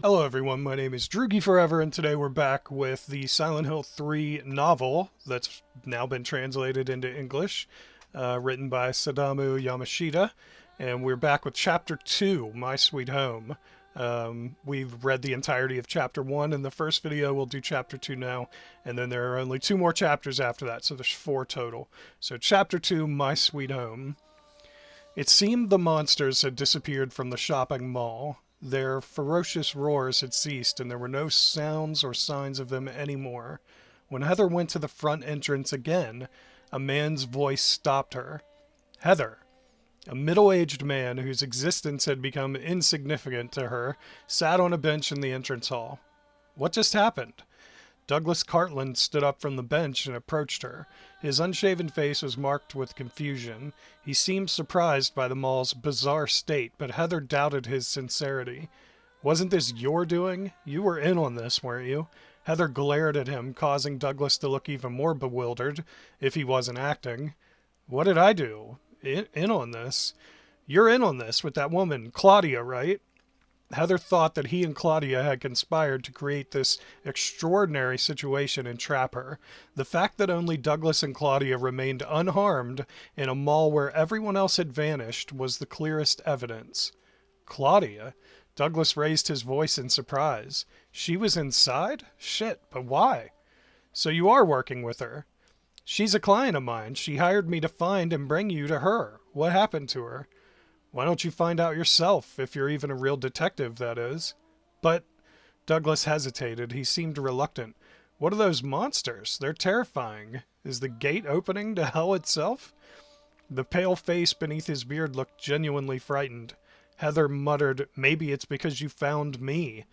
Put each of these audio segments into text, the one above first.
Hello everyone, my name is Droogie Forever, and today we're back with the Silent Hill 3 novel that's now been translated into English, written by Sadamu Yamashita, and we're back with Chapter 2, My Sweet Home. We've read the entirety of Chapter 1 in the first video, we'll do Chapter 2 now, and then there are only 2 more chapters after that, so there's 4 total. So Chapter 2, My Sweet Home. It seemed the monsters had disappeared from the shopping mall. Their ferocious roars had ceased, and there were no sounds or signs of them anymore. When Heather went to the front entrance again, a man's voice stopped her. Heather! A middle-aged man whose existence had become insignificant to her sat on a bench in the entrance hall. What just happened? Douglas Cartland stood up from the bench and approached her. His unshaven face was marked with confusion. He seemed surprised by the mall's bizarre state, but Heather doubted his sincerity. Wasn't this your doing? You were in on this, weren't you? Heather glared at him, causing Douglas to look even more bewildered, if he wasn't acting. What did I do? In on this? You're in on this with that woman, Claudia, right? Heather thought that he and Claudia had conspired to create this extraordinary situation and trap her. The fact that only Douglas and Claudia remained unharmed in a mall where everyone else had vanished was the clearest evidence. Claudia? Douglas raised his voice in surprise. She was inside? Shit, but why? So you are working with her? She's a client of mine. She hired me to find and bring you to her. What happened to her? Why don't you find out yourself, if you're even a real detective, that is? But Douglas hesitated. He seemed reluctant. What are those monsters? They're terrifying. Is the gate opening to hell itself? The pale face beneath his beard looked genuinely frightened. Heather muttered, "Maybe it's because you found me."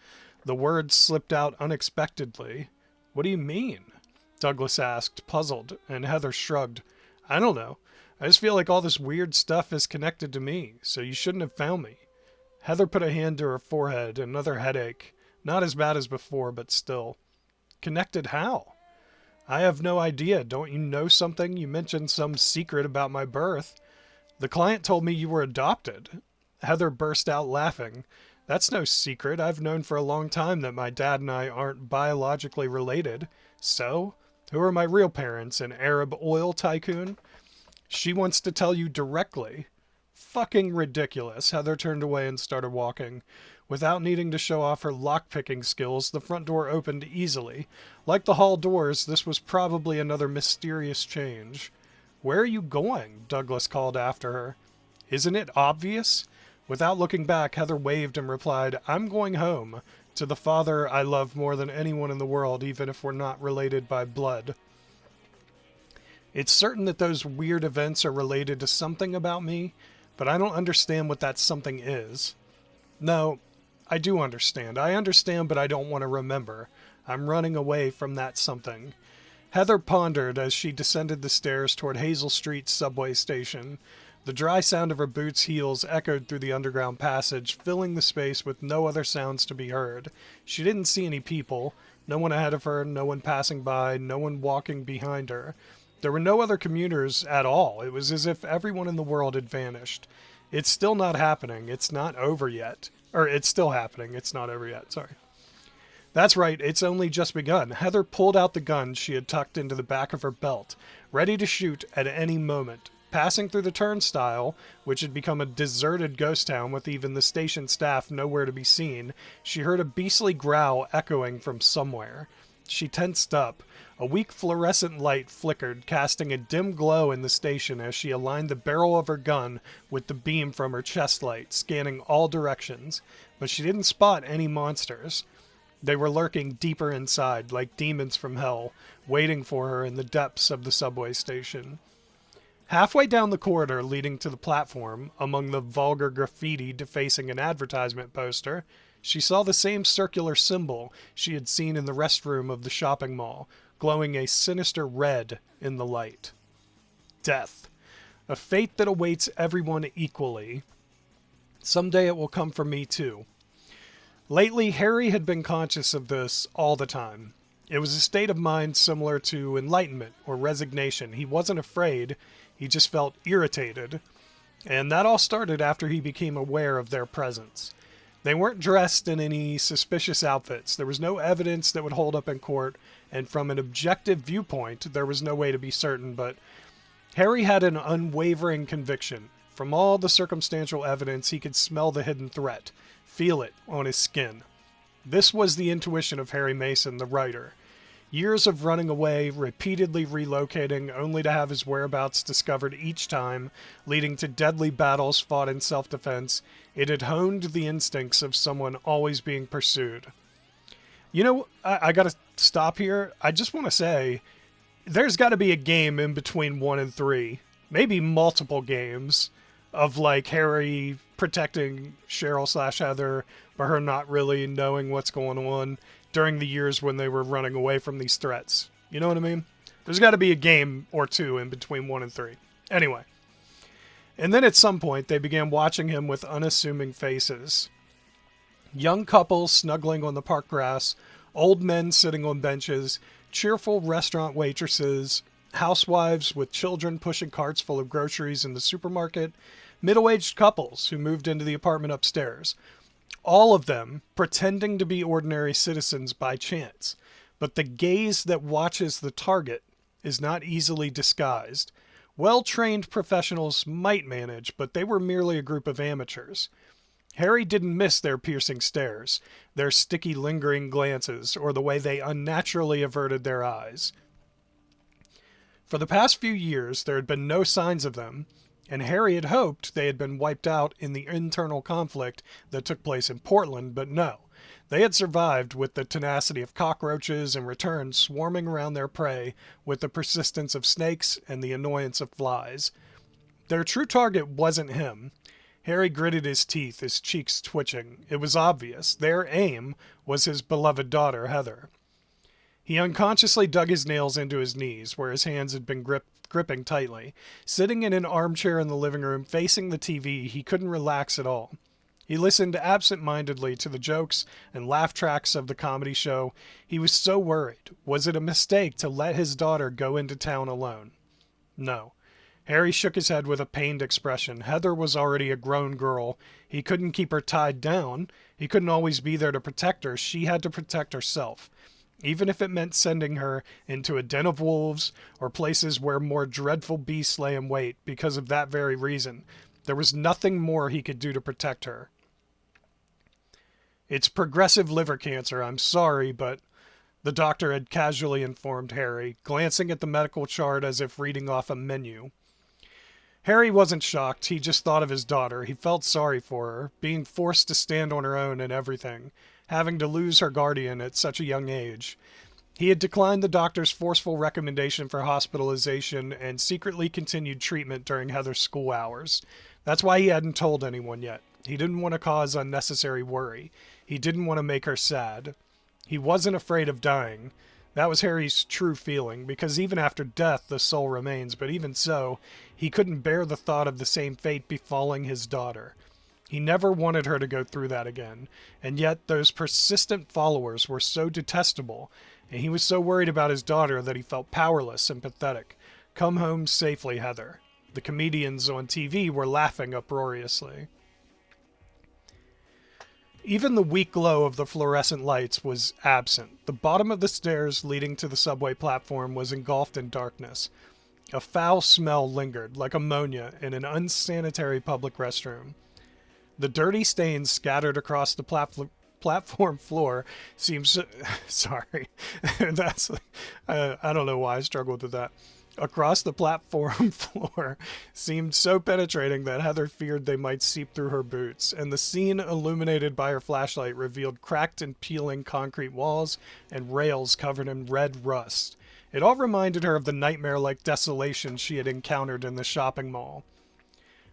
The words slipped out unexpectedly. What do you mean? Douglas asked, puzzled, and Heather shrugged. I don't know. I just feel like all this weird stuff is connected to me, so you shouldn't have found me. Heather put a hand to her forehead, another headache. Not as bad as before, but still. Connected how? I have no idea. Don't you know something? You mentioned some secret about my birth. The client told me you were adopted. Heather burst out laughing. That's no secret. I've known for a long time that my dad and I aren't biologically related. So, who are my real parents? An Arab oil tycoon? She wants to tell you directly. Fucking ridiculous. Heather turned away and started walking. Without needing to show off her lock-picking skills, the front door opened easily. Like the hall doors, this was probably another mysterious change. Where are you going? Douglas called after her. Isn't it obvious? Without looking back, Heather waved and replied, I'm going home, to the father I love more than anyone in the world, even if we're not related by blood. It's certain that those weird events are related to something about me, but I don't understand what that something is. No, I do understand. I understand, but I don't want to remember. I'm running away from that something. Heather pondered as she descended the stairs toward Hazel Street's subway station. The dry sound of her boots' heels echoed through the underground passage, filling the space with no other sounds to be heard. She didn't see any people. No one ahead of her, no one passing by, no one walking behind her. There were no other commuters at all. It was as if everyone in the world had vanished. It's still not happening. It's not over yet. Or, it's still happening. It's not over yet. Sorry. That's right. It's only just begun. Heather pulled out the gun she had tucked into the back of her belt, ready to shoot at any moment. Passing through the turnstile, which had become a deserted ghost town with even the station staff nowhere to be seen, she heard a beastly growl echoing from somewhere. She tensed up. A weak fluorescent light flickered, casting a dim glow in the station as she aligned the barrel of her gun with the beam from her chest light, scanning all directions. But she didn't spot any monsters. They were lurking deeper inside, like demons from hell, waiting for her in the depths of the subway station. Halfway down the corridor leading to the platform, among the vulgar graffiti defacing an advertisement poster, she saw the same circular symbol she had seen in the restroom of the shopping mall, glowing a sinister red in the light. Death. A fate that awaits everyone equally. Someday it will come for me too. Lately, Harry had been conscious of this all the time. It was a state of mind similar to enlightenment or resignation. He wasn't afraid, he just felt irritated. And that all started after he became aware of their presence. They weren't dressed in any suspicious outfits. There was no evidence that would hold up in court, and from an objective viewpoint, there was no way to be certain, but Harry had an unwavering conviction. From all the circumstantial evidence, he could smell the hidden threat, feel it on his skin. This was the intuition of Harry Mason, the writer. Years of running away, repeatedly relocating, only to have his whereabouts discovered each time, leading to deadly battles fought in self-defense, it had honed the instincts of someone always being pursued. You know, I gotta stop here. I just want to say, there's got to be a game in between 1 and 3. Maybe multiple games of, like, Harry protecting Cheryl/Heather, but her not really knowing what's going on during the years when they were running away from these threats. You know what I mean? There's got to be a game or two in between 1 and 3. Anyway. And then at some point, they began watching him with unassuming faces. Young couples snuggling on the park grass, old men sitting on benches, cheerful restaurant waitresses, housewives with children pushing carts full of groceries in the supermarket, middle-aged couples who moved into the apartment upstairs. All of them pretending to be ordinary citizens by chance. But the gaze that watches the target is not easily disguised. Well-trained professionals might manage, but they were merely a group of amateurs. Harry didn't miss their piercing stares, their sticky lingering glances, or the way they unnaturally averted their eyes. For the past few years, there had been no signs of them, and Harry had hoped they had been wiped out in the internal conflict that took place in Portland, but no. They had survived with the tenacity of cockroaches and returned swarming around their prey with the persistence of snakes and the annoyance of flies. Their true target wasn't him. Harry gritted his teeth, his cheeks twitching. It was obvious. Their aim was his beloved daughter, Heather. He unconsciously dug his nails into his knees, where his hands had been gripping tightly. Sitting in an armchair in the living room, facing the TV, he couldn't relax at all. He listened absent-mindedly to the jokes and laugh tracks of the comedy show. He was so worried. Was it a mistake to let his daughter go into town alone? No. Harry shook his head with a pained expression. Heather was already a grown girl. He couldn't keep her tied down. He couldn't always be there to protect her. She had to protect herself. Even if it meant sending her into a den of wolves or places where more dreadful beasts lay in wait because of that very reason. There was nothing more he could do to protect her. "It's progressive liver cancer, I'm sorry, but..." the doctor had casually informed Harry, glancing at the medical chart as if reading off a menu. Harry wasn't shocked. He just thought of his daughter. He felt sorry for her, being forced to stand on her own and everything, having to lose her guardian at such a young age. He had declined the doctor's forceful recommendation for hospitalization and secretly continued treatment during Heather's school hours. That's why he hadn't told anyone yet. He didn't want to cause unnecessary worry. He didn't want to make her sad. He wasn't afraid of dying. That was Harry's true feeling, because even after death the soul remains, but even so, he couldn't bear the thought of the same fate befalling his daughter. He never wanted her to go through that again, and yet those persistent followers were so detestable, and he was so worried about his daughter that he felt powerless and pathetic. Come home safely, Heather. The comedians on TV were laughing uproariously. Even the weak glow of the fluorescent lights was absent. The bottom of the stairs leading to the subway platform was engulfed in darkness. A foul smell lingered, like ammonia, in an unsanitary public restroom. The dirty stains scattered across the platform floor seemed so... Sorry. That's... I don't know why I struggled with that. Across the platform floor seemed so penetrating that Heather feared they might seep through her boots, and the scene illuminated by her flashlight revealed cracked and peeling concrete walls and rails covered in red rust. It all reminded her of the nightmare-like desolation she had encountered in the shopping mall.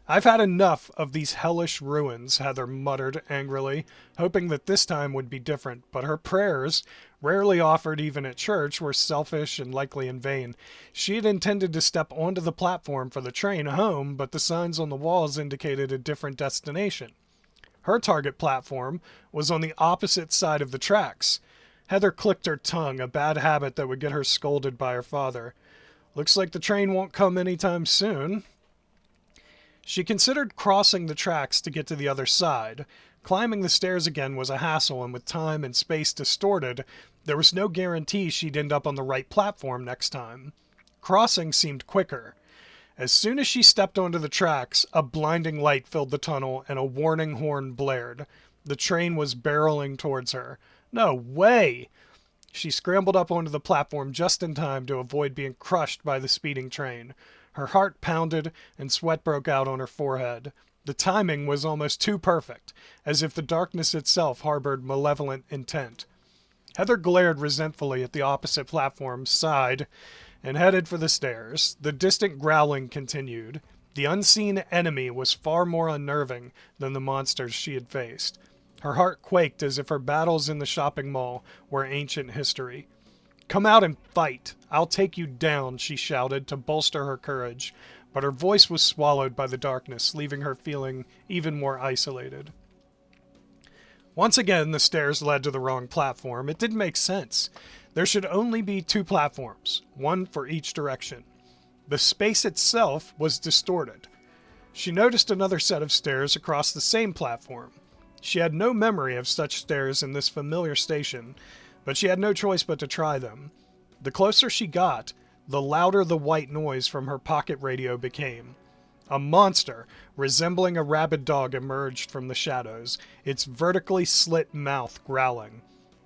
"I've had enough of these hellish ruins," Heather muttered angrily, hoping that this time would be different, but her prayers, rarely offered even at church, were selfish and likely in vain. She had intended to step onto the platform for the train home, but the signs on the walls indicated a different destination. Her target platform was on the opposite side of the tracks. Heather clicked her tongue, a bad habit that would get her scolded by her father. "Looks like the train won't come anytime soon." She considered crossing the tracks to get to the other side, Climbing the stairs again was a hassle, and with time and space distorted, there was no guarantee she'd end up on the right platform next time. Crossing seemed quicker. As soon as she stepped onto the tracks, a blinding light filled the tunnel and a warning horn blared. The train was barreling towards her. No way! She scrambled up onto the platform just in time to avoid being crushed by the speeding train. Her heart pounded and sweat broke out on her forehead. The timing was almost too perfect, as if the darkness itself harbored malevolent intent. Heather glared resentfully at the opposite platform, sighed, and headed for the stairs. The distant growling continued. The unseen enemy was far more unnerving than the monsters she had faced. Her heart quaked as if her battles in the shopping mall were ancient history. "Come out and fight! I'll take you down," she shouted to bolster her courage, but her voice was swallowed by the darkness, leaving her feeling even more isolated. Once again, the stairs led to the wrong platform. It didn't make sense. There should only be 2 platforms, one for each direction. The space itself was distorted. She noticed another set of stairs across the same platform. She had no memory of such stairs in this familiar station, but she had no choice but to try them. The closer she got, the louder the white noise from her pocket radio became. A monster, resembling a rabid dog, emerged from the shadows, its vertically slit mouth growling.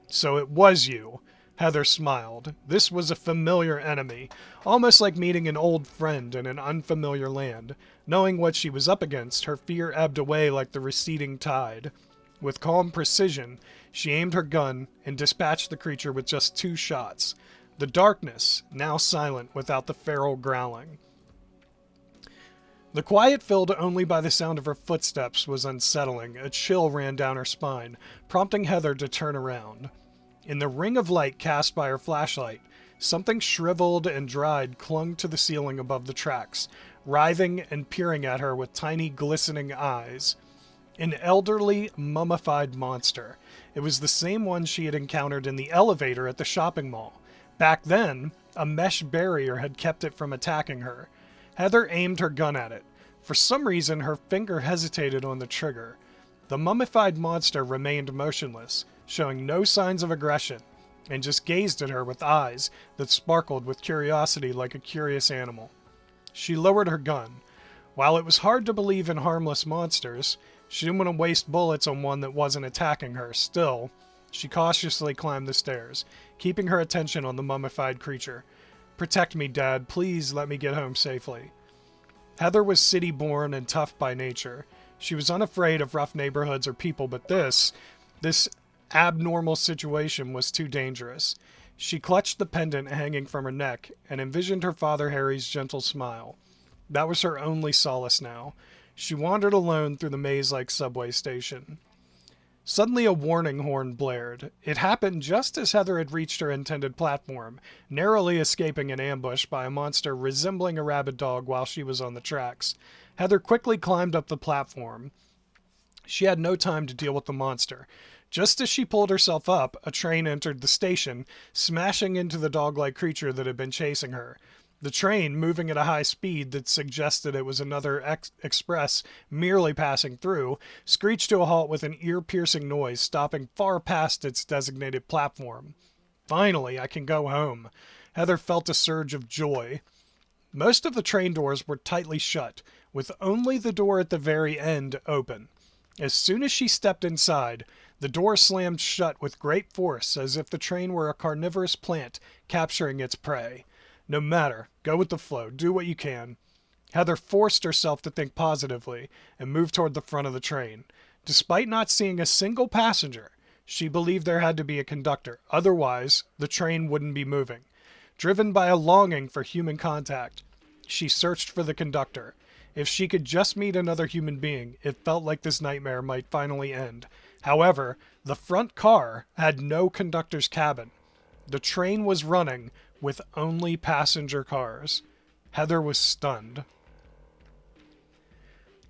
"So it was you." Heather smiled. This was a familiar enemy, almost like meeting an old friend in an unfamiliar land. Knowing what she was up against, her fear ebbed away like the receding tide. With calm precision, she aimed her gun and dispatched the creature with just 2 shots. The darkness, now silent without the feral growling. The quiet, filled only by the sound of her footsteps, was unsettling. A chill ran down her spine, prompting Heather to turn around. In the ring of light cast by her flashlight, something shriveled and dried clung to the ceiling above the tracks, writhing and peering at her with tiny, glistening eyes. An elderly, mummified monster. It was the same one she had encountered in the elevator at the shopping mall. Back then, a mesh barrier had kept it from attacking her. Heather aimed her gun at it. For some reason, her finger hesitated on the trigger. The mummified monster remained motionless, showing no signs of aggression, and just gazed at her with eyes that sparkled with curiosity like a curious animal. She lowered her gun. While it was hard to believe in harmless monsters, she didn't want to waste bullets on one that wasn't attacking her. Still, she cautiously climbed the stairs, keeping her attention on the mummified creature. "Protect me, Dad. Please let me get home safely." Heather was city-born and tough by nature. She was unafraid of rough neighborhoods or people, but this abnormal situation was too dangerous. She clutched the pendant hanging from her neck and envisioned her father Harry's gentle smile. That was her only solace now. She wandered alone through the maze-like subway station. Suddenly a warning horn blared. It happened just as Heather had reached her intended platform, narrowly escaping an ambush by a monster resembling a rabid dog while she was on the tracks. Heather quickly climbed up the platform. She had no time to deal with the monster. Just as she pulled herself up, a train entered the station, smashing into the dog-like creature that had been chasing her. The train, moving at a high speed that suggested it was another express merely passing through, screeched to a halt with an ear-piercing noise, stopping far past its designated platform. "Finally, I can go home." Heather felt a surge of joy. Most of the train doors were tightly shut, with only the door at the very end open. As soon as she stepped inside, the door slammed shut with great force, as if the train were a carnivorous plant capturing its prey. No matter, go with the flow, do what you can. Heather forced herself to think positively and moved toward the front of the train. Despite not seeing a single passenger, she believed there had to be a conductor, otherwise the train wouldn't be moving. Driven by a longing for human contact, she searched for the conductor. If she could just meet another human being, it felt like this nightmare might finally end. However, the front car had no conductor's cabin. The train was running with only passenger cars. Heather was stunned.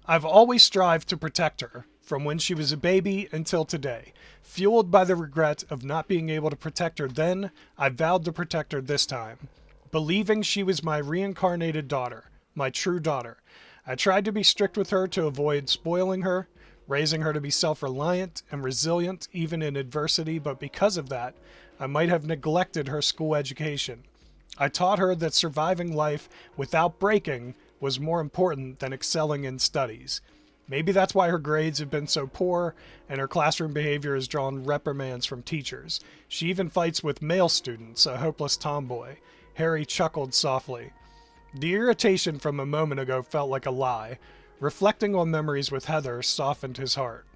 I've always strived to protect her, from when she was a baby until today. Fueled by the regret of not being able to protect her then, I vowed to protect her this time. Believing she was my reincarnated daughter, my true daughter, I tried to be strict with her to avoid spoiling her, raising her to be self-reliant and resilient even in adversity, but because of that, I might have neglected her school education. I taught her that surviving life without breaking was more important than excelling in studies. Maybe that's why her grades have been so poor and her classroom behavior has drawn reprimands from teachers. She even fights with male students, a hopeless tomboy. Harry chuckled softly. The irritation from a moment ago felt like a lie. Reflecting on memories with Heather softened his heart.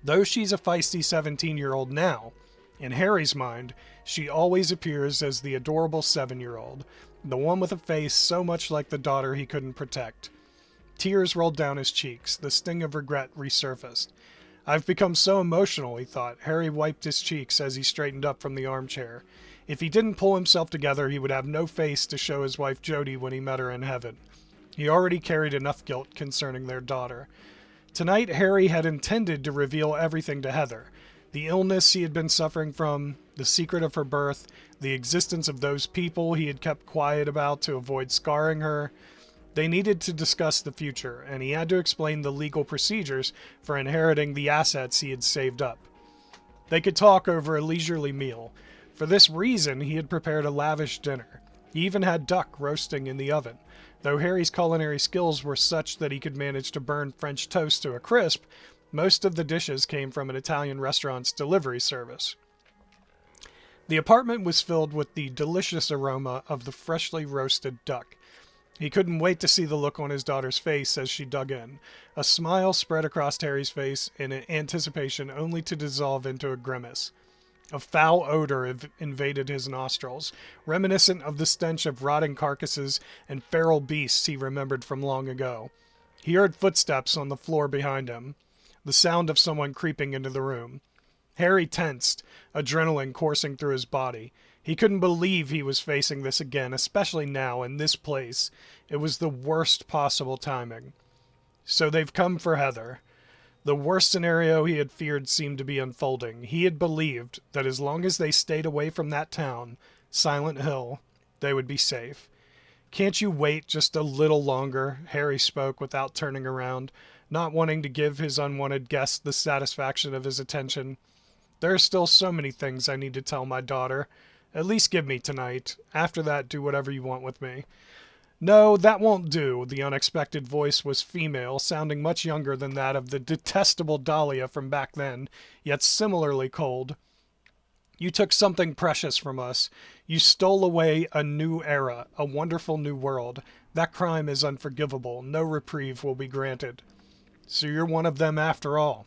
Though she's a feisty 17-year-old now, in Harry's mind, she always appears as the adorable 7-year-old, the one with a face so much like the daughter he couldn't protect. Tears rolled down his cheeks. The sting of regret resurfaced. I've become so emotional, he thought. Harry wiped his cheeks as he straightened up from the armchair. If he didn't pull himself together, he would have no face to show his wife Jody when he met her in heaven. He already carried enough guilt concerning their daughter. Tonight, Harry had intended to reveal everything to Heather. The illness he had been suffering from, the secret of her birth, the existence of those people he had kept quiet about to avoid scarring her. They needed to discuss the future, and he had to explain the legal procedures for inheriting the assets he had saved up. They could talk over a leisurely meal. For this reason, he had prepared a lavish dinner. He even had duck roasting in the oven. Though Harry's culinary skills were such that he could manage to burn French toast to a crisp, most of the dishes came from an Italian restaurant's delivery service. The apartment was filled with the delicious aroma of the freshly roasted duck. He couldn't wait to see the look on his daughter's face as she dug in. A smile spread across Harry's face in anticipation only to dissolve into a grimace. A foul odor invaded his nostrils, reminiscent of the stench of rotting carcasses and feral beasts he remembered from long ago. He heard footsteps on the floor behind him, the sound of someone creeping into the room. Harry tensed, adrenaline coursing through his body. He couldn't believe he was facing this again, especially now, in this place. It was the worst possible timing. So they've come for Heather. The worst scenario he had feared seemed to be unfolding. He had believed that as long as they stayed away from that town, Silent Hill, they would be safe. Can't you wait just a little longer? Harry spoke without turning around, not wanting to give his unwanted guest the satisfaction of his attention. There are still so many things I need to tell my daughter. At least give me tonight. After that, do whatever you want with me. No, that won't do. The unexpected voice was female, sounding much younger than that of the detestable Dahlia from back then, yet similarly cold. You took something precious from us. You stole away a new era, a wonderful new world. That crime is unforgivable. No reprieve will be granted. So you're one of them after all.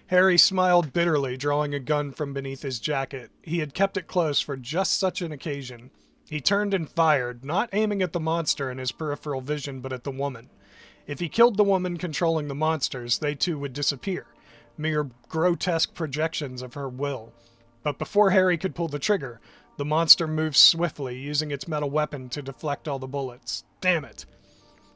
Harry smiled bitterly, drawing a gun from beneath his jacket. He had kept it close for just such an occasion. He turned and fired, not aiming at the monster in his peripheral vision, but at the woman. If he killed the woman controlling the monsters, they too would disappear, mere grotesque projections of her will. But before Harry could pull the trigger, the monster moved swiftly, using its metal weapon to deflect all the bullets. Damn it!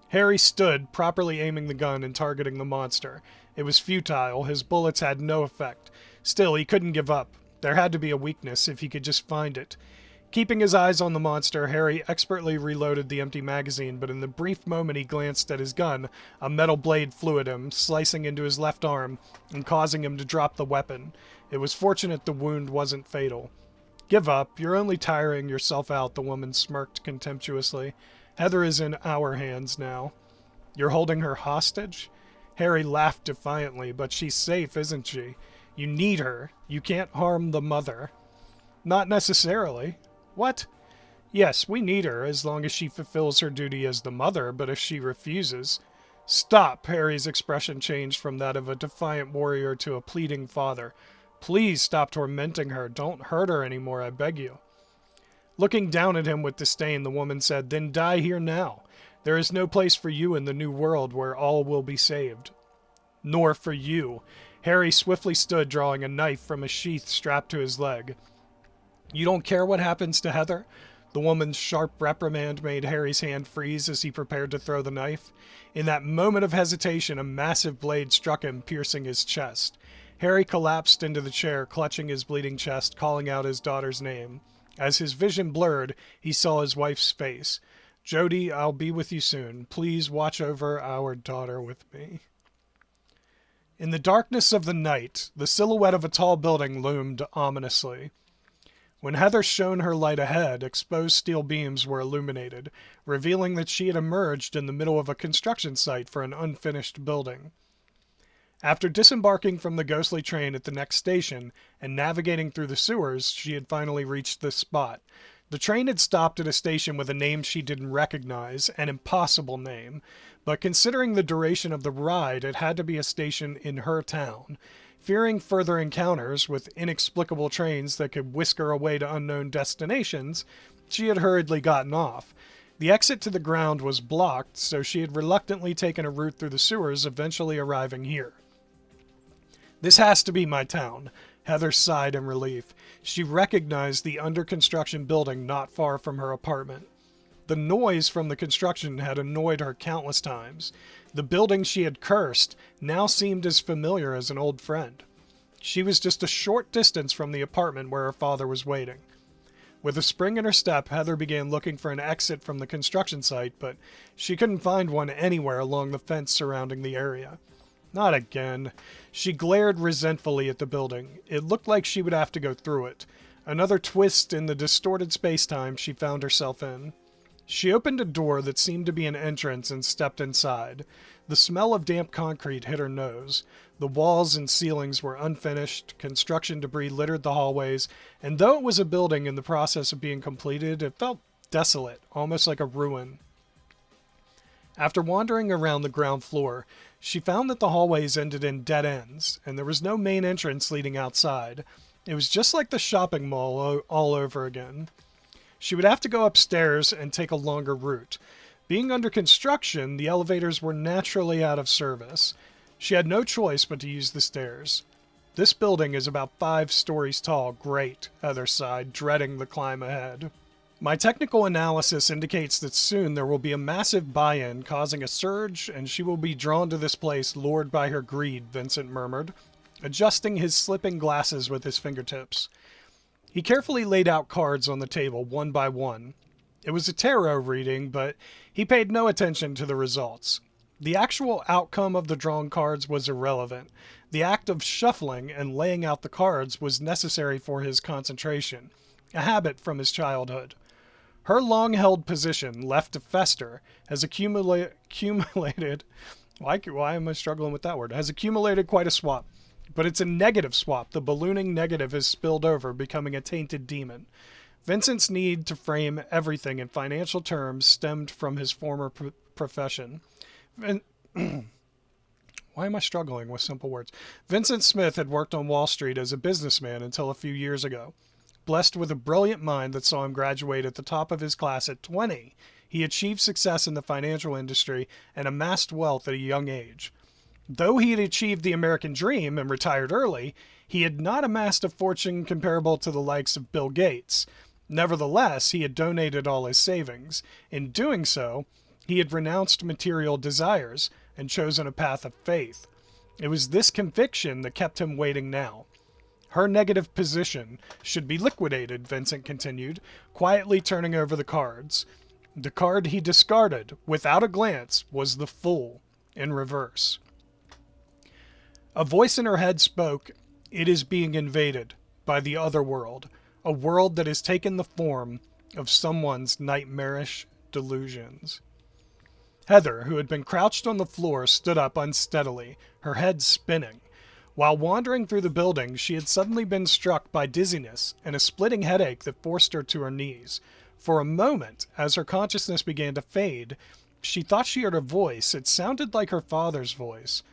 Harry stood, properly aiming the gun and targeting the monster. It was futile. His bullets had no effect. Still, he couldn't give up. There had to be a weakness if he could just find it. Keeping his eyes on the monster, Harry expertly reloaded the empty magazine, but in the brief moment he glanced at his gun, a metal blade flew at him, slicing into his left arm and causing him to drop the weapon. It was fortunate the wound wasn't fatal. Give up. You're only tiring yourself out, the woman smirked contemptuously. Heather is in our hands now. You're holding her hostage? Harry laughed defiantly, but she's safe, isn't she? You need her. You can't harm the mother. Not necessarily. What? Yes, we need her, as long as she fulfills her duty as the mother, but if she refuses... Stop! Harry's expression changed from that of a defiant warrior to a pleading father. Please stop tormenting her. Don't hurt her anymore, I beg you. Looking down at him with disdain, the woman said, Then die here now. There is no place for you in the new world where all will be saved. Nor for you. Harry swiftly stood, drawing a knife from a sheath strapped to his leg. You don't care what happens to Heather? The woman's sharp reprimand made Harry's hand freeze as he prepared to throw the knife. In that moment of hesitation, a massive blade struck him, piercing his chest. Harry collapsed into the chair, clutching his bleeding chest, calling out his daughter's name. As his vision blurred, he saw his wife's face. Jody, I'll be with you soon. Please watch over our daughter with me. In the darkness of the night, the silhouette of a tall building loomed ominously. When Heather shone her light ahead, exposed steel beams were illuminated, revealing that she had emerged in the middle of a construction site for an unfinished building. After disembarking from the ghostly train at the next station and navigating through the sewers, she had finally reached the spot. The train had stopped at a station with a name she didn't recognize, an impossible name, but considering the duration of the ride, it had to be a station in her town. Fearing further encounters with inexplicable trains that could whisk her away to unknown destinations, she had hurriedly gotten off. The exit to the ground was blocked, so she had reluctantly taken a route through the sewers, eventually arriving here. This has to be my town, Heather sighed in relief. She recognized the under-construction building not far from her apartment. The noise from the construction had annoyed her countless times. The building she had cursed now seemed as familiar as an old friend. She was just a short distance from the apartment where her father was waiting. With a spring in her step, Heather began looking for an exit from the construction site, but she couldn't find one anywhere along the fence surrounding the area. Not again. She glared resentfully at the building. It looked like she would have to go through it. Another twist in the distorted space-time she found herself in. She opened a door that seemed to be an entrance and stepped inside. The smell of damp concrete hit her nose. The walls and ceilings were unfinished, construction debris littered the hallways, and though it was a building in the process of being completed, it felt desolate, almost like a ruin. After wandering around the ground floor, she found that the hallways ended in dead ends, and there was no main entrance leading outside. It was just like the shopping mall all over again. She would have to go upstairs and take a longer route. Being under construction, the elevators were naturally out of service. She had no choice but to use the stairs. This building is about 5 stories tall. Great, Heather sighed, dreading the climb ahead. My technical analysis indicates that soon there will be a massive buy-in causing a surge, and she will be drawn to this place lured by her greed, Vincent murmured, adjusting his slipping glasses with his fingertips. He carefully laid out cards on the table, one by one. It was a tarot reading, but he paid no attention to the results. The actual outcome of the drawn cards was irrelevant. The act of shuffling and laying out the cards was necessary for his concentration, a habit from his childhood. Her long-held position, left to fester, has accumulated... Why am I struggling with that word? Has accumulated quite a swap. But it's a negative swap. The ballooning negative has spilled over, becoming a tainted demon. Vincent's need to frame everything in financial terms stemmed from his former profession. Why am I struggling with simple words? Vincent Smith had worked on Wall Street as a businessman until a few years ago. Blessed with a brilliant mind that saw him graduate at the top of his class at 20, he achieved success in the financial industry and amassed wealth at a young age. Though he had achieved the American dream and retired early, he had not amassed a fortune comparable to the likes of Bill Gates. Nevertheless, he had donated all his savings. In doing so, he had renounced material desires and chosen a path of faith. It was this conviction that kept him waiting now. Her negative position should be liquidated, Vincent continued, quietly turning over the cards. The card he discarded, without a glance, was the Fool, in reverse. A voice in her head spoke, "It is being invaded by the other world, a world that has taken the form of someone's nightmarish delusions." Heather, who had been crouched on the floor, stood up unsteadily, her head spinning. While wandering through the building, she had suddenly been struck by dizziness and a splitting headache that forced her to her knees. For a moment, as her consciousness began to fade, she thought she heard a voice. It sounded like her father's voice.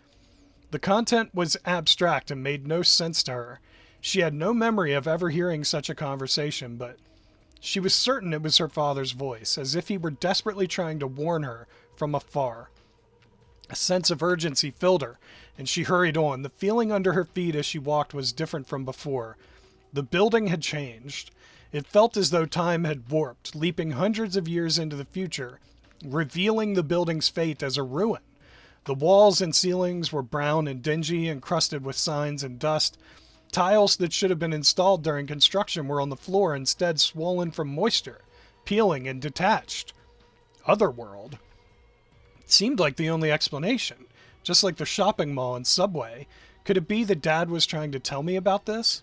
The content was abstract and made no sense to her. She had no memory of ever hearing such a conversation, but she was certain it was her father's voice, as if he were desperately trying to warn her from afar. A sense of urgency filled her, and she hurried on. The feeling under her feet as she walked was different from before. The building had changed. It felt as though time had warped, leaping hundreds of years into the future, revealing the building's fate as a ruin. The walls and ceilings were brown and dingy, encrusted with signs and dust. Tiles that should have been installed during construction were on the floor, instead swollen from moisture, peeling and detached. Otherworld. It seemed like the only explanation. just like the shopping mall and subway. Could it be that Dad was trying to tell me about this?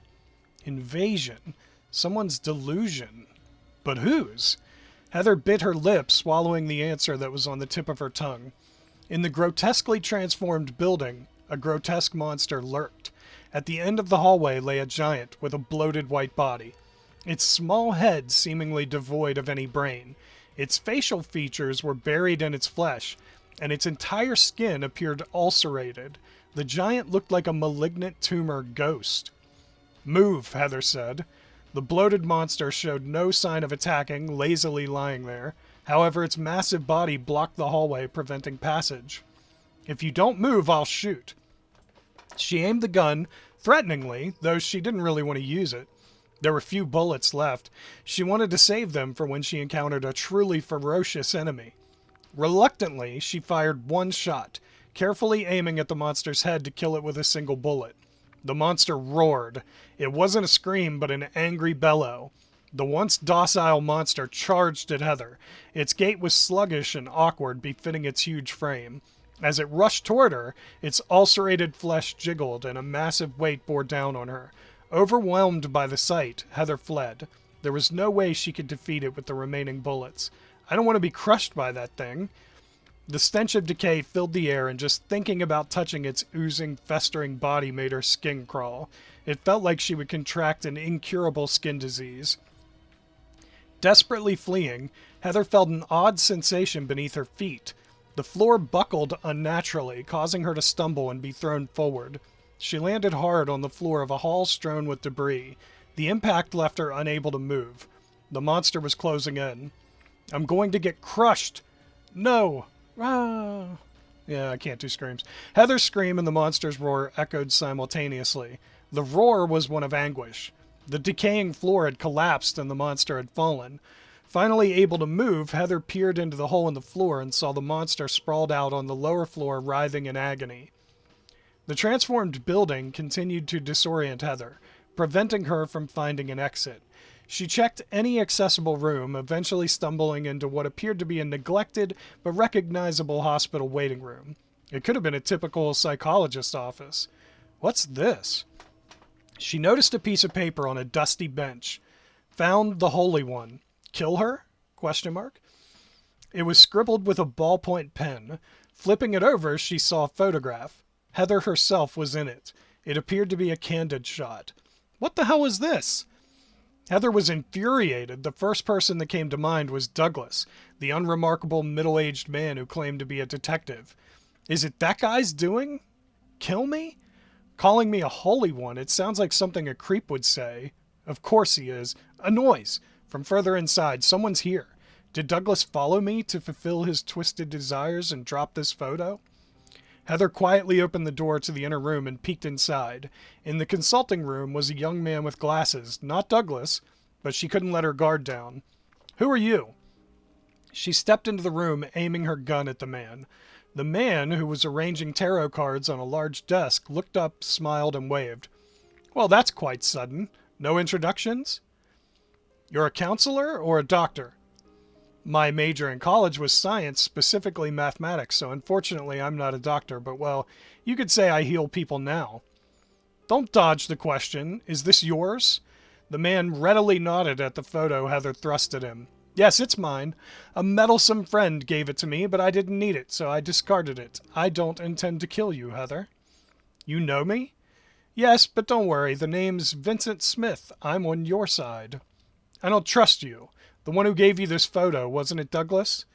Invasion. Someone's delusion. But whose? Heather bit her lip, swallowing the answer that was on the tip of her tongue. In the grotesquely transformed building, a grotesque monster lurked. At the end of the hallway lay a giant with a bloated white body. Its small head seemingly devoid of any brain. Its facial features were buried in its flesh, and its entire skin appeared ulcerated. The giant looked like a malignant tumor ghost. "Move," Heather said. The bloated monster showed no sign of attacking, lazily lying there. However, its massive body blocked the hallway, preventing passage. "If you don't move, I'll shoot." She aimed the gun, threateningly, though she didn't really want to use it. There were few bullets left. She wanted to save them for when she encountered a truly ferocious enemy. Reluctantly, she fired one shot, carefully aiming at the monster's head to kill it with a single bullet. The monster roared. It wasn't a scream, but an angry bellow. The once docile monster charged at Heather. Its gait was sluggish and awkward, befitting its huge frame. As it rushed toward her, its ulcerated flesh jiggled, and a massive weight bore down on her. Overwhelmed by the sight, Heather fled. There was no way she could defeat it with the remaining bullets. I don't want to be crushed by that thing. The stench of decay filled the air, and just thinking about touching its oozing, festering body made her skin crawl. It felt like she would contract an incurable skin disease. Desperately fleeing, Heather felt an odd sensation beneath her feet. The floor buckled unnaturally, causing her to stumble and be thrown forward. She landed hard on the floor of a hall strewn with debris. The impact left her unable to move. The monster was closing in. "I'm going to get crushed!" "No!" "Ah!" Yeah, I can't do screams. Heather's scream and the monster's roar echoed simultaneously. The roar was one of anguish. The decaying floor had collapsed and the monster had fallen. Finally able to move, Heather peered into the hole in the floor and saw the monster sprawled out on the lower floor, writhing in agony. The transformed building continued to disorient Heather, preventing her from finding an exit. She checked any accessible room, eventually stumbling into what appeared to be a neglected but recognizable hospital waiting room. It could have been a typical psychologist's office. What's this? She noticed a piece of paper on a dusty bench. "Found the Holy One. Kill her?" ? It was scribbled with a ballpoint pen. Flipping it over, she saw a photograph. Heather herself was in it. It appeared to be a candid shot. What the hell was this? Heather was infuriated. The first person that came to mind was Douglas, the unremarkable middle-aged man who claimed to be a detective. Is it that guy's doing? Kill me? Calling me a holy one, it sounds like something a creep would say. Of course he is. A noise. From further inside, someone's here. Did Douglas follow me to fulfill his twisted desires and drop this photo? Heather quietly opened the door to the inner room and peeked inside. In the consulting room was a young man with glasses, not Douglas, but she couldn't let her guard down. "Who are you?" She stepped into the room, aiming her gun at the man. The man, who was arranging tarot cards on a large desk, looked up, smiled, and waved. "Well, that's quite sudden. No introductions?" "You're a counselor or a doctor?" "My major in college was science, specifically mathematics, so unfortunately I'm not a doctor, but well, you could say I heal people now." "Don't dodge the question. Is this yours?" The man readily nodded at the photo Heather thrust at him. "Yes, it's mine. A meddlesome friend gave it to me, but I didn't need it, so I discarded it. I don't intend to kill you, Heather." "You know me?" "Yes, but don't worry. The name's Vincent Smith. I'm on your side." "I don't trust you. The one who gave you this photo, wasn't it Douglas?"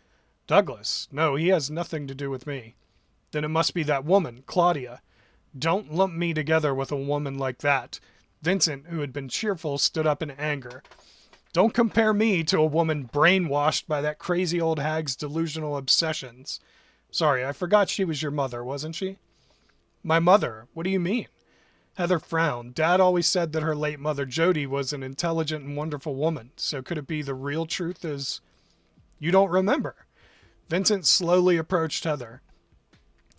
"Douglas? No, he has nothing to do with me." "Then it must be that woman, Claudia." "Don't lump me together with a woman like that." Vincent, who had been cheerful, stood up in anger. "Don't compare me to a woman brainwashed by that crazy old hag's delusional obsessions." "Sorry, I forgot she was your mother, wasn't she?" "My mother? What do you mean?" Heather frowned. Dad always said that her late mother, Jody, was an intelligent and wonderful woman. So could it be the real truth is... "You don't remember." Vincent slowly approached Heather.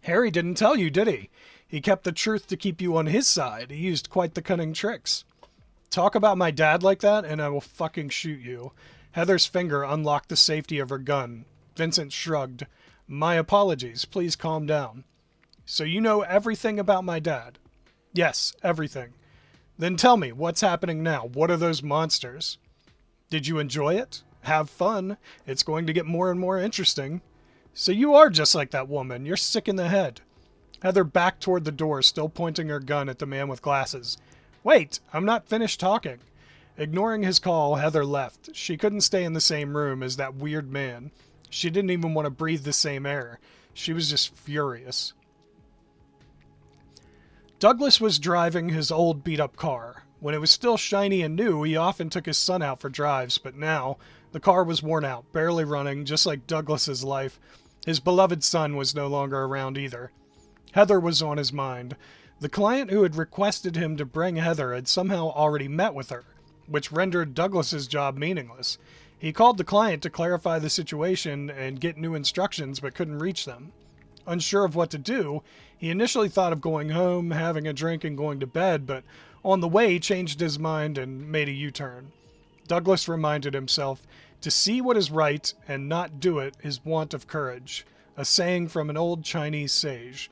"Harry didn't tell you, did he? He kept the truth to keep you on his side. He used quite the cunning tricks." "Talk about my dad like that, and I will fucking shoot you." Heather's finger unlocked the safety of her gun. Vincent shrugged. "My apologies. Please calm down." So you know everything about my dad? Yes, everything. Then tell me, what's happening now? What are those monsters? Did you enjoy it? Have fun. It's going to get more and more interesting. So you are just like that woman. You're sick in the head. Heather backed toward the door, still pointing her gun at the man with glasses. Wait, I'm not finished talking. Ignoring his call, Heather left. She couldn't stay in the same room as that weird man. She didn't even want to breathe the same air. She was just furious. Douglas was driving his old beat-up car. When it was still shiny and new, he often took his son out for drives, but now the car was worn out, barely running, just like Douglas's life. His beloved son was no longer around either. Heather was on his mind. The client who had requested him to bring Heather had somehow already met with her, which rendered Douglas's job meaningless. He called the client to clarify the situation and get new instructions, but couldn't reach them. Unsure of what to do, he initially thought of going home, having a drink, and going to bed, but on the way changed his mind and made a U-turn. Douglas reminded himself, to see what is right and not do it is want of courage, a saying from an old Chinese sage.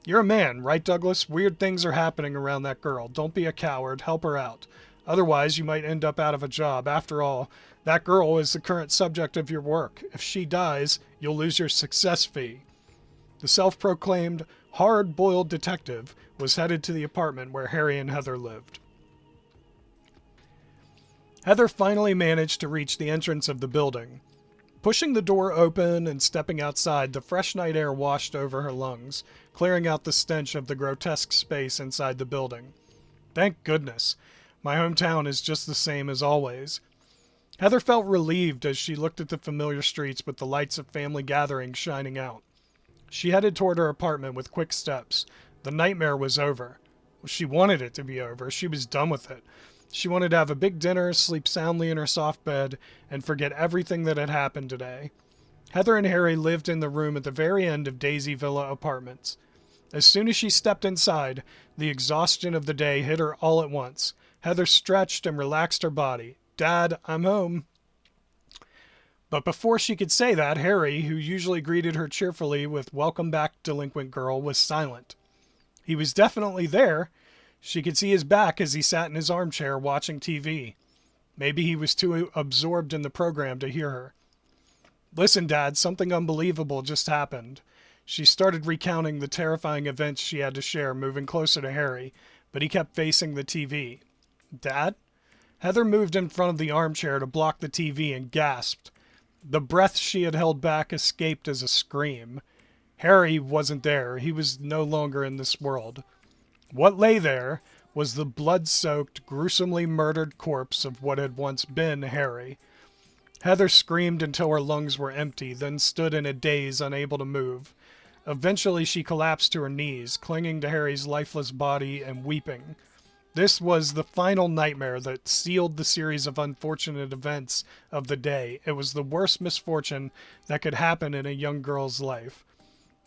You're a man, right, Douglas? Weird things are happening around that girl. Don't be a coward. Help her out. Otherwise, you might end up out of a job. After all, that girl is the current subject of your work. If she dies, you'll lose your success fee. The self-proclaimed hard-boiled detective was headed to the apartment where Harry and Heather lived. Heather finally managed to reach the entrance of the building. Pushing the door open and stepping outside, the fresh night air washed over her lungs, clearing out the stench of the grotesque space inside the building. Thank goodness. My hometown is just the same as always. Heather felt relieved as she looked at the familiar streets with the lights of family gatherings shining out. She headed toward her apartment with quick steps. The nightmare was over. She wanted it to be over. She was done with it. She wanted to have a big dinner, sleep soundly in her soft bed, and forget everything that had happened today. Heather and Harry lived in the room at the very end of Daisy Villa Apartments. As soon as she stepped inside, the exhaustion of the day hit her all at once. Heather stretched and relaxed her body. Dad, I'm home. But before she could say that, Harry, who usually greeted her cheerfully with "Welcome back, delinquent girl," was silent. He was definitely there. She could see his back as he sat in his armchair watching TV. Maybe he was too absorbed in the program to hear her. Listen, Dad, something unbelievable just happened. She started recounting the terrifying events she had to share, moving closer to Harry, but he kept facing the TV. Dad? Heather moved in front of the armchair to block the TV and gasped. The breath she had held back escaped as a scream. Harry wasn't there. He was no longer in this world. What lay there was the blood-soaked, gruesomely murdered corpse of what had once been Harry. Heather screamed until her lungs were empty, then stood in a daze, unable to move. Eventually she collapsed to her knees, clinging to Harry's lifeless body and weeping. This was the final nightmare that sealed the series of unfortunate events of the day. It was the worst misfortune that could happen in a young girl's life.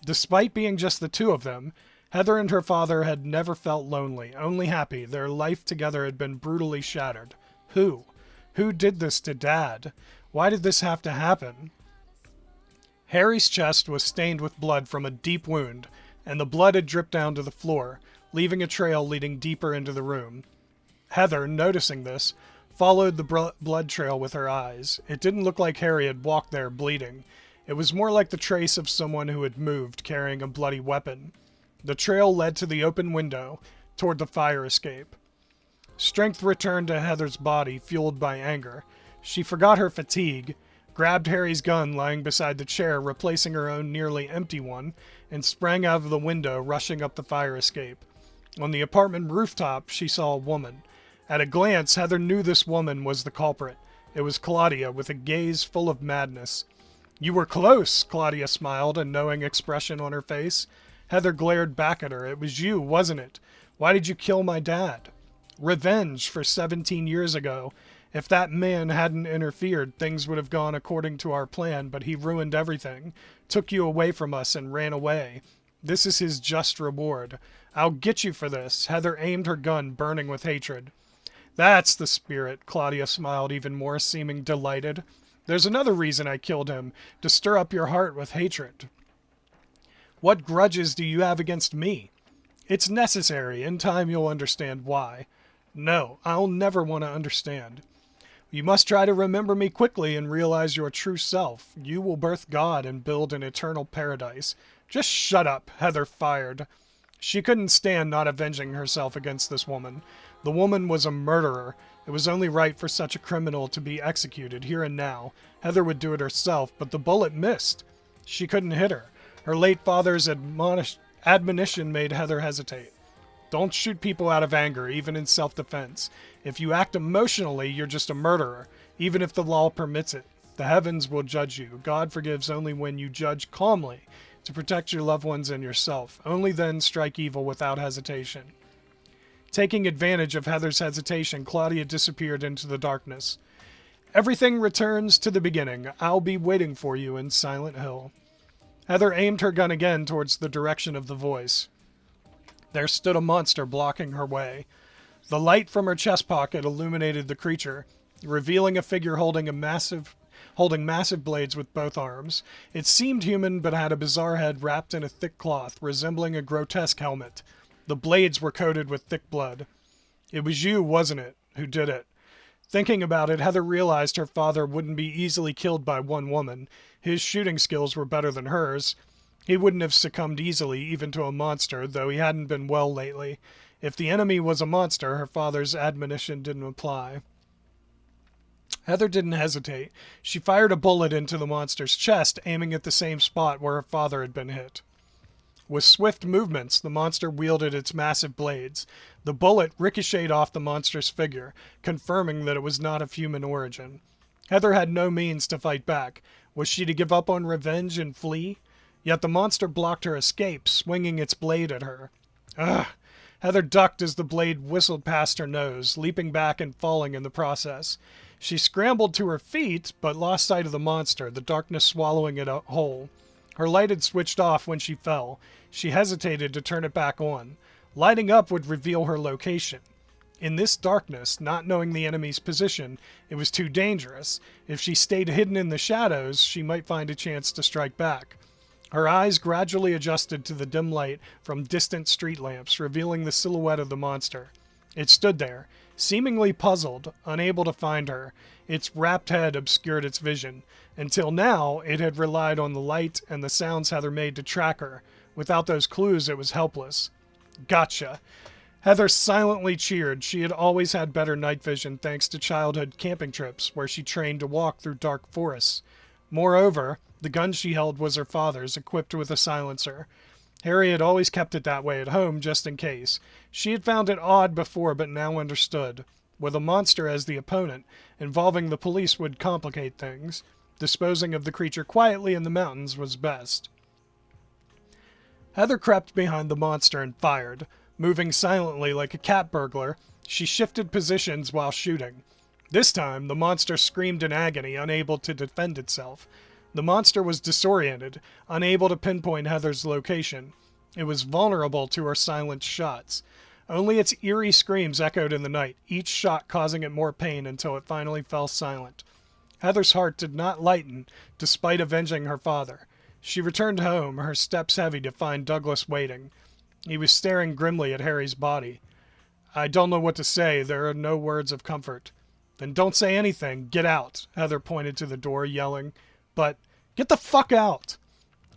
Despite being just the two of them, Heather and her father had never felt lonely, only happy. Their life together had been brutally shattered. Who? Who did this to Dad? Why did this have to happen? Harry's chest was stained with blood from a deep wound, and the blood had dripped down to the floor, leaving a trail leading deeper into the room. Heather, noticing this, followed the blood trail with her eyes. It didn't look like Harry had walked there bleeding. It was more like the trace of someone who had moved, carrying a bloody weapon. The trail led to the open window, toward the fire escape. Strength returned to Heather's body, fueled by anger. She forgot her fatigue, grabbed Harry's gun lying beside the chair, replacing her own nearly empty one, and sprang out of the window, rushing up the fire escape. On the apartment rooftop, she saw a woman. At a glance, Heather knew this woman was the culprit. It was Claudia, with a gaze full of madness. "You were close," Claudia smiled, a knowing expression on her face. Heather glared back at her. "It was you, wasn't it? Why did you kill my dad?" "Revenge for 17 years ago. If that man hadn't interfered, things would have gone according to our plan, but he ruined everything, took you away from us, and ran away. This is his just reward. I'll get you for this." Heather aimed her gun, burning with hatred. "That's the spirit," Claudia smiled even more, seeming delighted. "There's another reason I killed him, to stir up your heart with hatred." What grudges do you have against me? It's necessary. In time you'll understand why. No, I'll never want to understand. You must try to remember me quickly and realize your true self. You will birth God and build an eternal paradise. Just shut up, Heather fired. She couldn't stand not avenging herself against this woman. The woman was a murderer. It was only right for such a criminal to be executed here and now. Heather would do it herself, but the bullet missed. She couldn't hit her. Her late father's admonition made Heather hesitate. Don't shoot people out of anger, even in self-defense. If you act emotionally, you're just a murderer, even if the law permits it. The heavens will judge you. God forgives only when you judge calmly, to protect your loved ones and yourself. Only then strike evil without hesitation. Taking advantage of Heather's hesitation, Claudia disappeared into the darkness. Everything returns to the beginning. I'll be waiting for you in Silent Hill. Heather aimed her gun again towards the direction of the voice. There stood a monster blocking her way. The light from her chest pocket illuminated the creature, revealing a figure holding massive blades with both arms. It seemed human, but had a bizarre head wrapped in a thick cloth, resembling a grotesque helmet. The blades were coated with thick blood. It was you, wasn't it, who did it? Thinking about it, Heather realized her father wouldn't be easily killed by one woman. His shooting skills were better than hers. He wouldn't have succumbed easily even to a monster, though he hadn't been well lately. If the enemy was a monster, her father's admonition didn't apply. Heather didn't hesitate. She fired a bullet into the monster's chest, aiming at the same spot where her father had been hit. With swift movements, the monster wielded its massive blades. The bullet ricocheted off the monster's figure, confirming that it was not of human origin. Heather had no means to fight back. Was she to give up on revenge and flee? Yet the monster blocked her escape, swinging its blade at her. Ugh! Heather ducked as the blade whistled past her nose, leaping back and falling in the process. She scrambled to her feet, but lost sight of the monster, the darkness swallowing it whole. Her light had switched off when she fell. She hesitated to turn it back on. Lighting up would reveal her location. In this darkness, not knowing the enemy's position, it was too dangerous. If she stayed hidden in the shadows, she might find a chance to strike back. Her eyes gradually adjusted to the dim light from distant street lamps, revealing the silhouette of the monster. It stood there, seemingly puzzled, unable to find her. Its wrapped head obscured its vision. Until now, it had relied on the light and the sounds Heather made to track her. Without those clues, it was helpless. Gotcha. Heather silently cheered. She had always had better night vision thanks to childhood camping trips where she trained to walk through dark forests. Moreover, the gun she held was her father's, equipped with a silencer. Harry had always kept it that way at home, just in case. She had found it odd before, but now understood. With a monster as the opponent, involving the police would complicate things. Disposing of the creature quietly in the mountains was best. Heather crept behind the monster and fired. Moving silently like a cat burglar, she shifted positions while shooting. This time, the monster screamed in agony, unable to defend itself. The monster was disoriented, unable to pinpoint Heather's location. It was vulnerable to her silent shots. Only its eerie screams echoed in the night, each shot causing it more pain until it finally fell silent. Heather's heart did not lighten, despite avenging her father. She returned home, her steps heavy, to find Douglas waiting. He was staring grimly at Harry's body. I don't know what to say. There are no words of comfort. Then don't say anything. Get out. Heather pointed to the door, yelling. But get the fuck out.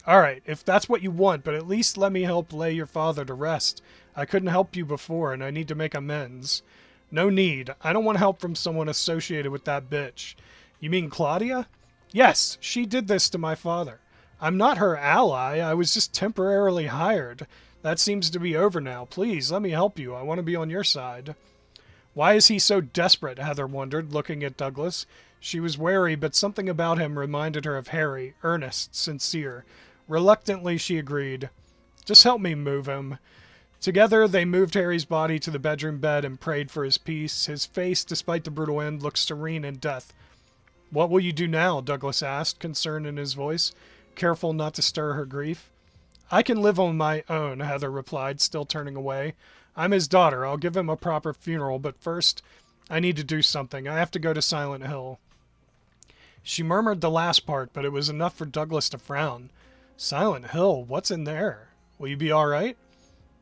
All right, if that's what you want, but at least let me help lay your father to rest. I couldn't help you before, and I need to make amends. No need. I don't want help from someone associated with that bitch. You mean Claudia? Yes, she did this to my father. I'm not her ally. I was just temporarily hired. That seems to be over now. Please, let me help you. I want to be on your side. Why is he so desperate? Heather wondered, looking at Douglas. She was wary, but something about him reminded her of Harry, earnest, sincere. Reluctantly, she agreed. Just help me move him. Together, they moved Harry's body to the bedroom bed and prayed for his peace. His face, despite the brutal end, looked serene in death. What will you do now? Douglas asked, concern in his voice, careful not to stir her grief. I can live on my own, Heather replied, still turning away. I'm his daughter. I'll give him a proper funeral, but first, I need to do something. I have to go to Silent Hill. She murmured the last part, but it was enough for Douglas to frown. Silent Hill, what's in there? Will you be all right?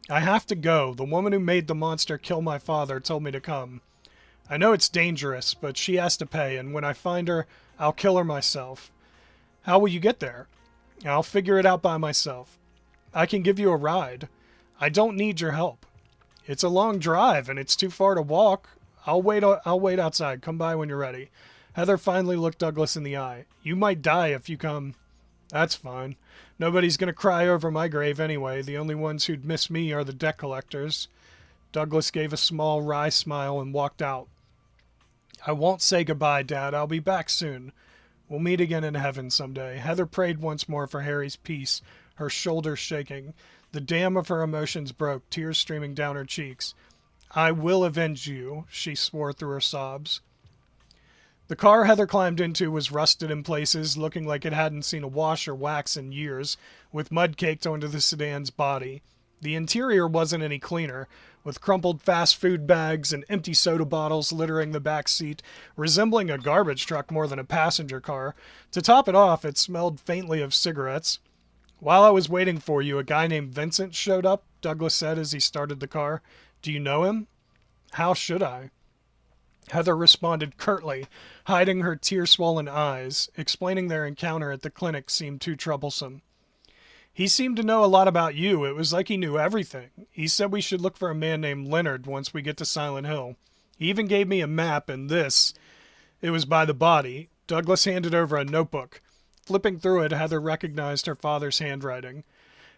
I have to go. The woman who made the monster kill my father told me to come. I know it's dangerous, but she has to pay, and when I find her, I'll kill her myself. How will you get there? I'll figure it out by myself. I can give you a ride. I don't need your help. It's a long drive, and it's too far to walk. I'll wait outside. Come by when you're ready. Heather finally looked Douglas in the eye. You might die if you come. That's fine. Nobody's going to cry over my grave anyway. The only ones who'd miss me are the debt collectors. Douglas gave a small, wry smile and walked out. I won't say goodbye, Dad. I'll be back soon. We'll meet again in heaven someday. Heather prayed once more for Harry's peace, her shoulders shaking. The dam of her emotions broke, tears streaming down her cheeks. I will avenge you, she swore through her sobs. The car Heather climbed into was rusted in places, looking like it hadn't seen a wash or wax in years, with mud caked onto the sedan's body. The interior wasn't any cleaner, with crumpled fast food bags and empty soda bottles littering the back seat, resembling a garbage truck more than a passenger car. To top it off, it smelled faintly of cigarettes. While I was waiting for you, a guy named Vincent showed up, Douglas said as he started the car. Do you know him? How should I? Heather responded curtly, hiding her tear-swollen eyes, explaining their encounter at the clinic seemed too troublesome. He seemed to know a lot about you. It was like he knew everything. He said we should look for a man named Leonard once we get to Silent Hill. He even gave me a map and this. It was by the body. Douglas handed over a notebook. Flipping through it, Heather recognized her father's handwriting.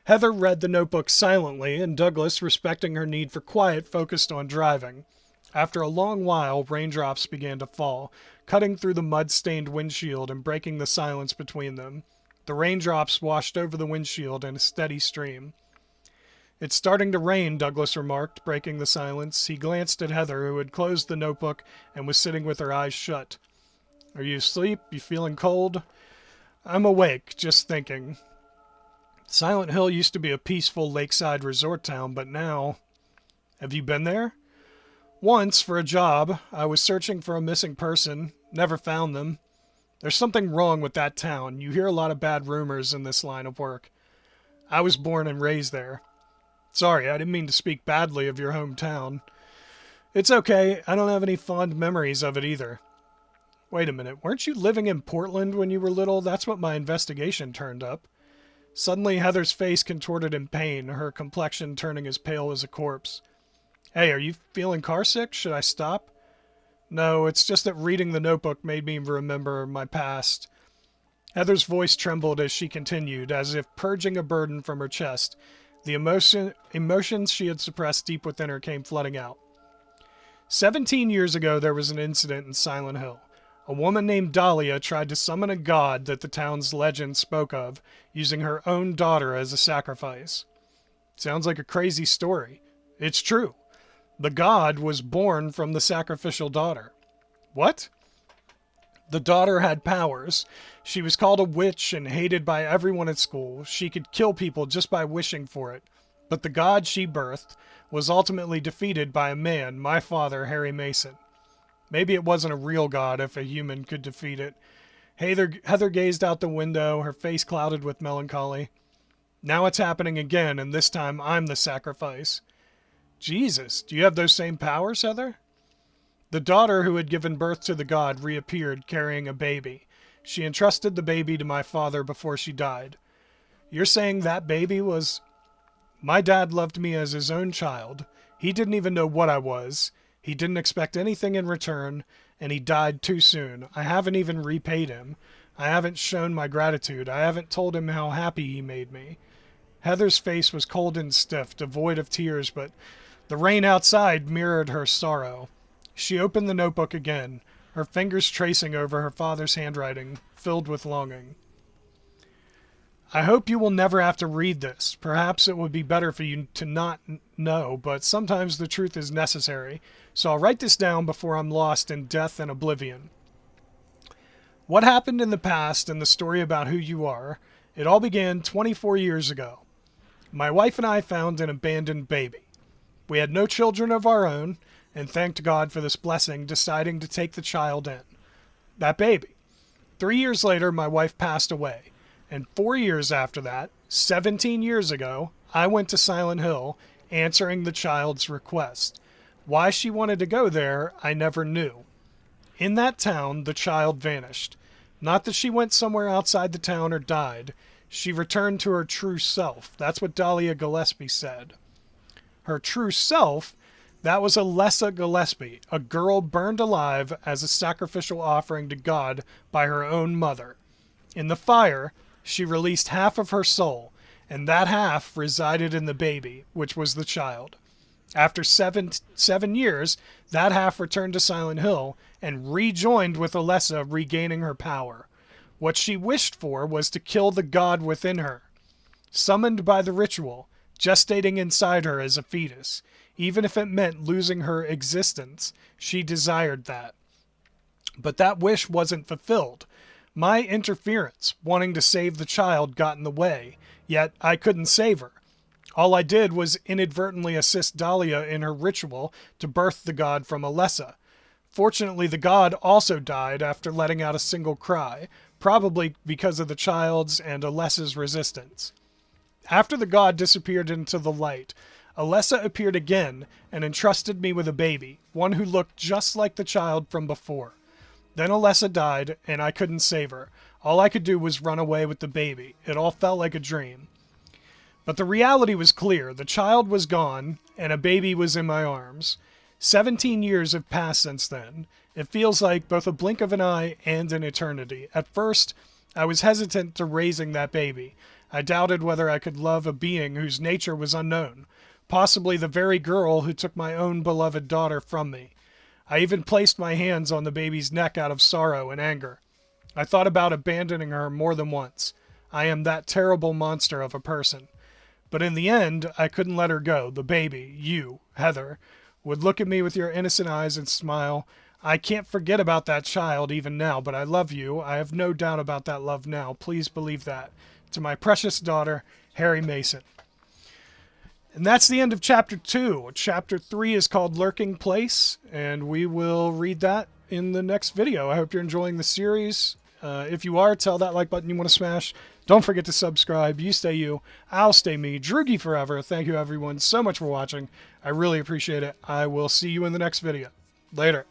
Heather read the notebook silently, and Douglas, respecting her need for quiet, focused on driving. After a long while, raindrops began to fall, cutting through the mud-stained windshield and breaking the silence between them. The raindrops washed over the windshield in a steady stream. It's starting to rain, Douglas remarked, breaking the silence. He glanced at Heather, who had closed the notebook and was sitting with her eyes shut. Are you asleep? You feeling cold? I'm awake, just thinking. Silent Hill used to be a peaceful lakeside resort town, but now... Have you been there? Once, for a job. I was searching for a missing person. Never found them. There's something wrong with that town. You hear a lot of bad rumors in this line of work. I was born and raised there. Sorry, I didn't mean to speak badly of your hometown. It's okay. I don't have any fond memories of it either. Wait a minute. Weren't you living in Portland when you were little? That's what my investigation turned up. Suddenly, Heather's face contorted in pain, her complexion turning as pale as a corpse. Hey, are you feeling carsick? Should I stop? No, it's just that reading the notebook made me remember my past. Heather's voice trembled as she continued, as if purging a burden from her chest. The emotions she had suppressed deep within her came flooding out. 17 years ago, there was an incident in Silent Hill. A woman named Dahlia tried to summon a god that the town's legend spoke of, using her own daughter as a sacrifice. Sounds like a crazy story. It's true. The god was born from the sacrificial daughter. What? The daughter had powers. She was called a witch and hated by everyone at school. She could kill people just by wishing for it. But the god she birthed was ultimately defeated by a man, my father, Harry Mason. Maybe it wasn't a real god if a human could defeat it. Heather gazed out the window, her face clouded with melancholy. Now it's happening again, and this time I'm the sacrifice. Jesus, do you have those same powers, Heather? The daughter who had given birth to the god reappeared carrying a baby. She entrusted the baby to my father before she died. You're saying that baby was... My dad loved me as his own child. He didn't even know what I was. He didn't expect anything in return, and he died too soon. I haven't even repaid him. I haven't shown my gratitude. I haven't told him how happy he made me. Heather's face was cold and stiff, devoid of tears, but the rain outside mirrored her sorrow. She opened the notebook again, her fingers tracing over her father's handwriting, filled with longing. I hope you will never have to read this. Perhaps it would be better for you to not know, but sometimes the truth is necessary, so I'll write this down before I'm lost in death and oblivion. What happened in the past and the story about who you are, it all began 24 years ago. My wife and I found an abandoned baby. We had no children of our own, and thanked God for this blessing, deciding to take the child in. That baby. 3 years later, my wife passed away. And 4 years after that, 17 years ago, I went to Silent Hill answering the child's request. Why she wanted to go there, I never knew. In that town, the child vanished. Not that she went somewhere outside the town or died. She returned to her true self. That's what Dahlia Gillespie said. Her true self, that was Alessa Gillespie, a girl burned alive as a sacrificial offering to God by her own mother. In the fire, she released half of her soul, and that half resided in the baby, which was the child. After seven years, that half returned to Silent Hill and rejoined with Alessa, regaining her power. What she wished for was to kill the god within her. Summoned by the ritual, gestating inside her as a fetus, even if it meant losing her existence, she desired that. But that wish wasn't fulfilled. My interference, wanting to save the child, got in the way, yet I couldn't save her. All I did was inadvertently assist Dahlia in her ritual to birth the god from Alessa. Fortunately, the god also died after letting out a single cry, probably because of the child's and Alessa's resistance. After the god disappeared into the light, Alessa appeared again and entrusted me with a baby, one who looked just like the child from before. Then Alessa died, and I couldn't save her. All I could do was run away with the baby. It all felt like a dream. But the reality was clear. The child was gone, and a baby was in my arms. 17 years have passed since then. It feels like both a blink of an eye and an eternity. At first, I was hesitant to raising that baby. I doubted whether I could love a being whose nature was unknown, possibly the very girl who took my own beloved daughter from me. I even placed my hands on the baby's neck out of sorrow and anger. I thought about abandoning her more than once. I am that terrible monster of a person. But in the end, I couldn't let her go. The baby, you, Heather, would look at me with your innocent eyes and smile. I can't forget about that child even now, but I love you. I have no doubt about that love now. Please believe that. To my precious daughter, Harry Mason. And that's the end of Chapter 2. Chapter 3 is called Lurking Place, and we will read that in the next video. I hope you're enjoying the series. If you are, tell that like button you want to smash. Don't forget to subscribe. You stay you. I'll stay me. Droogie forever. Thank you, everyone, so much for watching. I really appreciate it. I will see you in the next video. Later.